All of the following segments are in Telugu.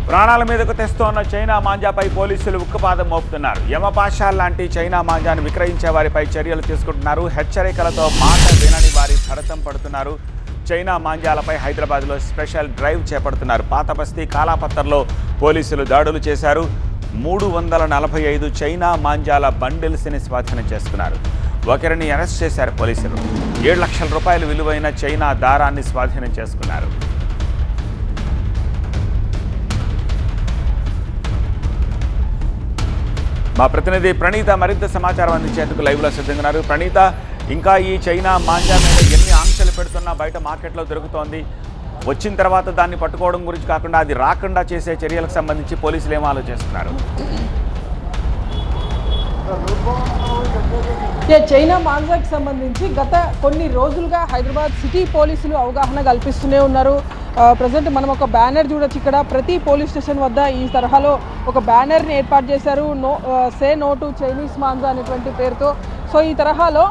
ప్రాణాల మీదకు తెస్తోన్న చైనా మాంజాపై పోలీసులు ఉక్కుపాదం మోపుతున్నారు. యమపాషాల్ లాంటి చైనా మాంజాను విక్రయించే వారిపై చర్యలు తీసుకుంటున్నారు. హెచ్చరికలతో మాట వినని వారి భరతం పడుతున్నారు. చైనా మాంజాలపై హైదరాబాద్లో స్పెషల్ డ్రైవ్ చేపడుతున్నారు. పాత బస్తీ కాలాపత్తర్లో పోలీసులు దాడులు చేశారు. 345 చైనా మాంజాల బండిల్స్ని స్వాధీనం చేసుకున్నారు. ఒకరిని అరెస్ట్ చేశారు పోలీసులు. 7 లక్షల రూపాయల విలువైన చైనా దారాన్ని స్వాధీనం చేసుకున్నారు. మా ప్రతినిధి ప్రణీత మరింత సమాచారం అందించేందుకు లైవ్లో సిద్ధంగా ఉన్నారు. ప్రణీత, ఇంకా ఈ చైనా మాంజా మీద ఎన్ని ఆంక్షలు పెడుతున్నా బయట మార్కెట్లో దొరుకుతోంది. వచ్చిన తర్వాత దాన్ని పట్టుకోవడం గురించి కాకుండా అది రాకుండా చేసే చర్యలకు సంబంధించి పోలీసులు ఏం ఆలోచిస్తున్నారు? చైనా మాంజాకి సంబంధించి గత కొన్ని రోజులుగా హైదరాబాద్ సిటీ పోలీసులు అవగాహన కల్పిస్తూనే ఉన్నారు. ప్రజెంట్ మనం ఒక బ్యానర్ చూడొచ్చు. ఇక్కడ ప్రతి పోలీస్ స్టేషన్ వద్ద ఈ తరహాలో ఒక బ్యానర్ని ఏర్పాటు చేశారు. Say no to Chinese manja అనేటువంటి పేరుతో. సో ఈ తరహాలో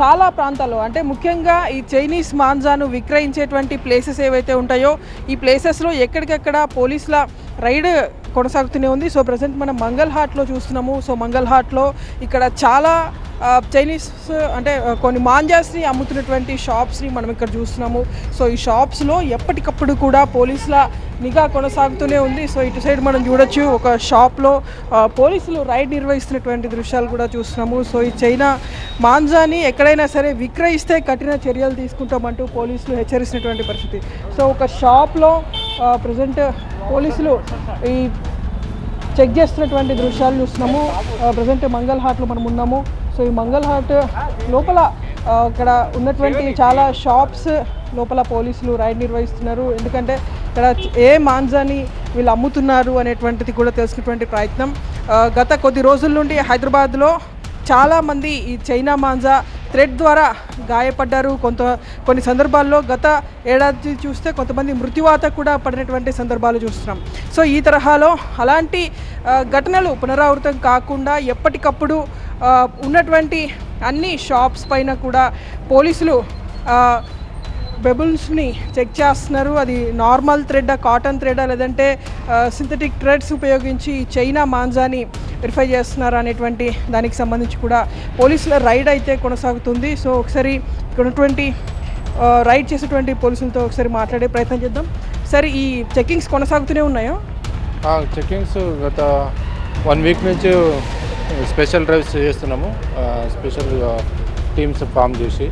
చాలా ప్రాంతాల్లో, అంటే ముఖ్యంగా ఈ చైనీస్ మాంజాను విక్రయించేటువంటి ప్లేసెస్ ఏవైతే ఉంటాయో ఈ ప్లేసెస్లో ఎక్కడికెక్కడ పోలీసుల రైడ్ కొనసాగుతూనే ఉంది. సో ప్రజెంట్ మనం మంగళ్ హాట్లో చూస్తున్నాము. సో మంగళ్ హాట్లో ఇక్కడ చాలా చైనీస్ అంటే కొన్ని మాంజాస్ని అమ్ముతున్నటువంటి షాప్స్ని మనం ఇక్కడ చూస్తున్నాము. సో ఈ షాప్స్లో ఎప్పటికప్పుడు కూడా పోలీసుల నిఘా కొనసాగుతూనే ఉంది. సో ఇటు సైడ్ మనం చూడొచ్చు, ఒక షాప్లో పోలీసులు రైడ్ నిర్వహిస్తున్నటువంటి దృశ్యాలు కూడా చూస్తున్నాము. సో ఈ చైనా మాంజాని ఎక్కడైనా సరే విక్రయిస్తే కఠిన చర్యలు తీసుకుంటామంటూ పోలీసులు హెచ్చరిస్తున్నటువంటి పరిస్థితి. సో ఒక షాప్లో ప్రజెంట్ పోలీసులు ఈ చెక్ చేస్తున్నటువంటి దృశ్యాలు చూస్తున్నాము. ప్రజెంట్ మంగళ్ హాట్లో మనం ఉన్నాము. సో ఈ మంగళ్ హాట్ లోపల ఇక్కడ ఉన్నటువంటి చాలా షాప్స్ లోపల పోలీసులు రైడ్ నిర్వహిస్తున్నారు. ఎందుకంటే ఇక్కడ ఏ మాంజాని వీళ్ళు అమ్ముతున్నారు అనేటువంటిది కూడా తెలుసుకునేటువంటి ప్రయత్నం. గత కొద్ది రోజుల నుండి హైదరాబాద్లో చాలామంది ఈ చైనా మాంజా థ్రెడ్ ద్వారా గాయపడ్డారు. కొన్ని సందర్భాల్లో గత ఏడాది చూస్తే కొంతమంది మృత్యువాత కూడా పడినటువంటి సందర్భాలు చూస్తున్నాం. సో ఈ తరహాలో అలాంటి ఘటనలు పునరావృతం కాకుండా ఎప్పటికప్పుడు ఉన్నటువంటి అన్ని షాప్స్ పైన కూడా పోలీసులు బెబుల్స్ని చెక్ చేస్తున్నారు. అది నార్మల్ థ్రెడ్, కాటన్ థ్రెడ్, లేదంటే సింథటిక్ థ్రెడ్స్ ఉపయోగించి చైనా మాంజాని వెరిఫై చేస్తున్నారు అనేటువంటి దానికి సంబంధించి కూడా పోలీసుల రైడ్ అయితే కొనసాగుతుంది. సో ఒకసారి ఇక్కడ ఉన్నటువంటి రైడ్ చేసేటువంటి పోలీసులతో ఒకసారి మాట్లాడే ప్రయత్నం చేద్దాం. సరే, ఈ చెక్కింగ్స్ కొనసాగుతూనే ఉన్నాయా? చెక్కింగ్స్ గత 1 వీక్ నుంచి స్పెషల్ డ్రైవ్స్ చేస్తున్నాము. స్పెషల్ టీమ్స్ ఫామ్ చేసి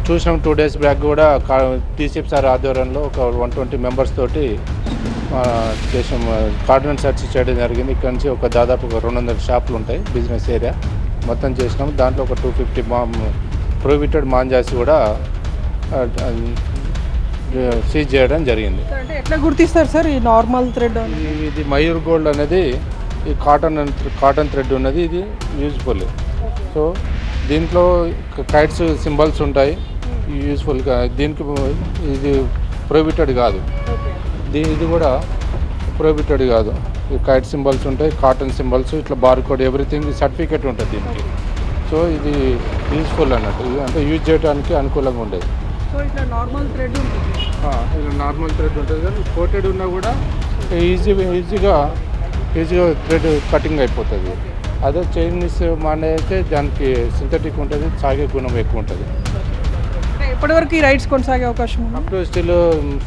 చూసినాం. 2 డేస్ బ్యాక్ కూడా టీసీఎఫ్ సార్ ఆధ్వర్యంలో ఒక 120 మెంబర్స్ తోటి చేసాం. కార్డన్ సెర్చ్ చేయడం జరిగింది. ఇక్కడ నుంచి దాదాపు 200 షాపులు ఉంటాయి, బిజినెస్ ఏరియా మొత్తం చేసినాం. దాంట్లో ఒక 250 ప్రొహిబిటెడ్ మాంజాస్ కూడా సీజ్ చేయడం జరిగింది. అంటే ఎట్లా గుర్తిస్తారు సార్ ఈ నార్మల్ థ్రెడ్? ఇది మయూర్ గోల్డ్ అనేది ఈ కాటన్ థ్రెడ్ ఉన్నది. ఇది యూజ్ఫుల్. సో దీంట్లో కైట్స్ సింబల్స్ ఉంటాయి, యూజ్ఫుల్గా. దీనికి ఇది ప్రొహిబిటెడ్ కాదు. ఇది కూడా ప్రొహిబిటెడ్ కాదు. కైట్ సింబల్స్ ఉంటాయి, కాటన్ సింబల్స్, ఇట్లా బార్కోడ్, ఎవ్రీథింగ్ సర్టిఫికేట్ ఉంటుంది దీనికి. సో ఇది యూజ్ఫుల్ అన్నట్టు, అంటే యూజ్ చేయడానికి అనుకూలంగా ఉండేది. సో ఇట్లా నార్మల్ థ్రెడ్ ఉంటుంది, ఇలా నార్మల్ థ్రెడ్ ఉంటుంది. కానీ కోటెడ్ ఉన్నా కూడా ఈజీగా థ్రెడ్ కటింగ్ అయిపోతుంది. అదే చైనీస్ మాంజా అయితే దానికి సింథటిక్ ఉంటుంది, సాగే గుణం ఎక్కువ ఉంటుంది. ఎప్పటివరకు ఈ రైడ్స్ కొనసాగే అవకాశం ఉంది? అప్ టు స్టిల్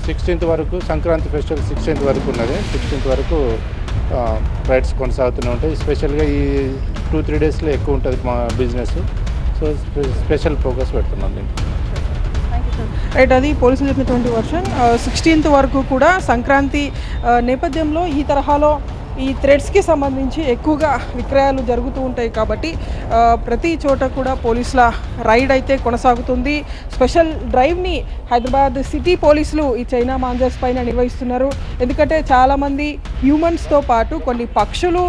16th వరకు, సంక్రాంతి ఫెస్టివల్ 16th వరకు ఉన్నది. 16th వరకు రైడ్స్ కొనసాగుతూనే ఉంటాయి. స్పెషల్గా ఈ 2-3 డేస్లో ఎక్కువ ఉంటుంది మా బిజినెస్. సో స్పెషల్ ఫోకస్ పెడుతున్నాం దీనికి. రైట్, అది పోలీసులు చెప్పినటువంటి వర్షన్. 16th వరకు కూడా సంక్రాంతి నేపథ్యంలో ఈ తరహాలో ఈ థ్రెడ్స్కి సంబంధించి ఎక్కువగా విక్రయాలు జరుగుతూ ఉంటాయి కాబట్టి ప్రతి చోట కూడా పోలీసుల రైడ్ అయితే కొనసాగుతుంది. స్పెషల్ డ్రైవ్ని హైదరాబాద్ సిటీ పోలీసులు ఈ చైనా మాంజాస్ పైన నిర్వహిస్తున్నారు. ఎందుకంటే చాలామంది హ్యూమన్స్తో పాటు కొన్ని పక్షులు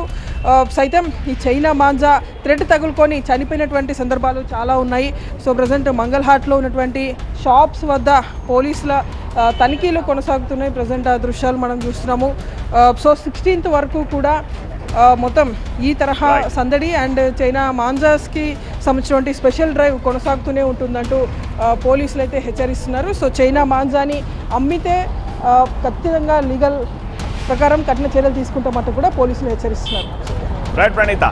సైతం ఈ చైనా మాంజా థ్రెడ్ తగులుకొని చనిపోయినటువంటి సందర్భాలు చాలా ఉన్నాయి. సో ప్రజెంట్ మంగళ్ హాట్లో ఉన్నటువంటి షాప్స్ వద్ద పోలీసుల తనిఖీలు కొనసాగుతున్నాయి. ప్రజెంట్ ఆ దృశ్యాలు మనం చూస్తున్నాము. సో 16th వరకు కూడా మొత్తం ఈ తరహా సందడి అండ్ చైనా మాంజాస్కి సంబంధించినటువంటి స్పెషల్ డ్రైవ్ కొనసాగుతూనే ఉంటుందంటూ పోలీసులు అయితే హెచ్చరిస్తున్నారు. సో చైనా మాంజాని అమ్మితే ఖచ్చితంగా లీగల్ ప్రకారం కఠిన చర్యలు తీసుకుంటామంటూ కూడా పోలీసులు హెచ్చరిస్తున్నారు. రైట్ ప్రణీత.